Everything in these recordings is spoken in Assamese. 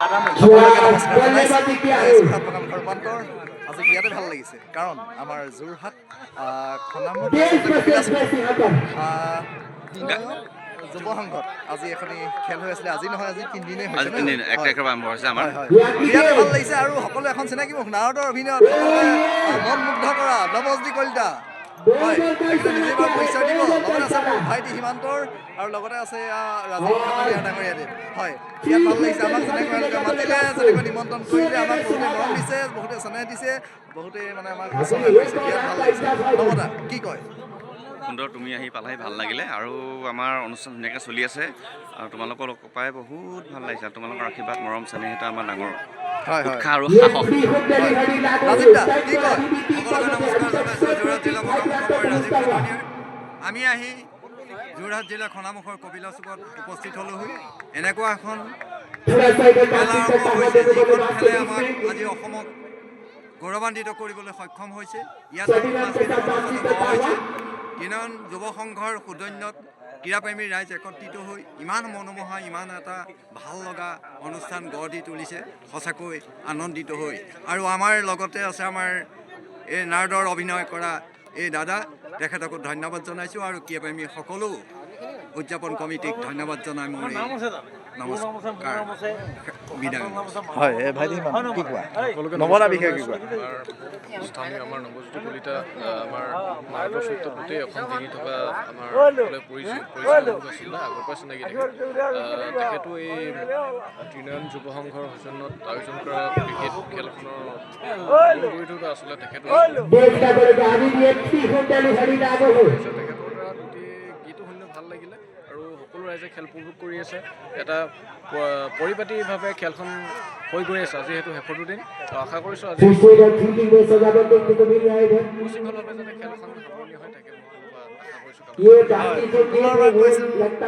সকলোকে নমস্কাৰ জনাইছোঁ। যোৰহাট প্ৰকাশৰ ৰূপান্তৰ আজি ইয়াতে ভাল লাগিছে কাৰণ আমাৰ যোৰহাট খনামুখ যুৱ সংঘত আজি এখনি খেল হৈ আছিলে। আজি নহয়, আজি 3 দিনেই হৈছে। 3 দিন 1 তাৰিখৰ পৰা আৰম্ভ হৈছে আমাৰ। বিৰাট ভাল লাগিছে আৰু সকলো এখন চিনাকি মুখ নাৰদৰ অভিনয়ত মন মুগ্ধ কৰা নৱজ্যোতি কলিতা। হয়, নিজে বাৰু পৰিচয় দিব। লগতে আছে মোৰ ভাইটি সীমান্তৰ আৰু লগতে আছে ৰাজীৱ খাটলীয়া ডাঙৰীয়াদেৱ। হয়, ইয়াত ভাল লাগিছে। আমাক যেনেকৈ মাতিলে, যেনেকৈ নিমন্ত্ৰণ কৰিলে, আমাক বহুতে মৰম দিছে, বহুতে চেনেহ দিছে, বহুতে মানে আমাক শুশ্ৰূষা কৰিছে। বিৰাট ভাল লাগিছে। নৱদা কি কয়? সুন্দৰ, তুমি আহি পালাহি ভাল লাগিলে আৰু আমাৰ অনুষ্ঠান ধুনীয়াকৈ চলি আছে আৰু তোমালোকৰ লগ পাই বহুত ভাল লাগিছে। তোমালোকৰ আশীৰ্বাদ মৰম চেনেহ এটা আমাৰ ডাঙৰ উৎসাহ আৰু সাহস। ৰাজীৱ দা কি কয়? সকলোকে নমস্কাৰ জনাইছোঁ। যোৰহাট জিলা খনামুখৰ মই ৰাজীৱ খাটলীয়া। আমি আহি যোৰহাট জিলা খনামুখৰ কপিলা চুকত উপস্থিত হ'লোহি। এনেকুৱা এখন খেল আৰম্ভ হৈছে যিখন খেলে আমাক আজি অসমক গৌৰৱান্বিত কৰিবলৈ সক্ষম হৈছে। ইয়াত সাংস্কৃতিক অনুষ্ঠানো কৰা হৈছে। 3 যুৱ সংঘৰ সৌজন্যত ক্ৰীড়াপ্ৰেমী ৰাইজ একত্ৰিত হৈ ইমান মনোমোহা, ইমান এটা ভাল লগা অনুষ্ঠান গঢ় দি তুলিছে, সঁচাকৈ আনন্দিত হৈ। আৰু আমাৰ লগতে আছে আমাৰ এই নাৰদৰ অভিনয় কৰা এই দাদা, তেখেতকো ধন্যবাদ জনাইছোঁ আৰু ক্ৰীড়াপ্ৰেমী সকলো উদযাপন কমিটিক ধন্যবাদ জনাই মোৰ নমস্কাৰ বিদায়। হয়, ভাইটি কি কোৱা? নৱদাৰ বিষয়ে কি কোৱা? স্থানীয় আমাৰ নৱজ্যোতি কলিতা আমাৰ নাৰদৰ চৰিত্ৰত গোটেই অসম জিনি থকা আমাৰ পৰিচয় আছিলে, আগৰ পৰা চিনাকি থাকে। তেখেতো এই ত্ৰিনয়ন যুৱ সংঘৰ সৌজন্যত আয়োজন কৰা ক্ৰিকেট খেলখনৰ পৰিধটো আছিলে তেখেতো। তেখেতৰ দ্বাৰা গোটেই গীতো শুনি ভাল লাগিলে আৰু সকলো ৰাইজে খেল উপভোগ কৰি আছে। এটা পৰিপাটিভাৱে খেলখন হৈ গৈ আছে। আজি সেইটো শেষৰটো দিন। আশা কৰিছোঁ আজি সুশৃংখলভাৱে যাতে খেলখন সামৰণি হৈ থাকে।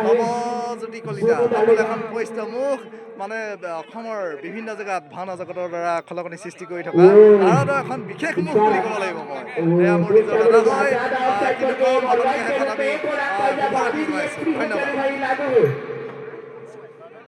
নৱজ্যোতি কলিতা অকল এখন পৰিস্থিতিমুখ মানে অসমৰ বিভিন্ন জেগাত ভাওনা জগতৰ দ্বাৰা খলকনি সৃষ্টি কৰি থকা নাৰদৰ এখন বিশেষ মুখ বুলি ক'ব লাগিব মই। এয়া মোৰ নিজৰ দাদা হয়। কিন্তু শেষত আমি ধন্যবাদ।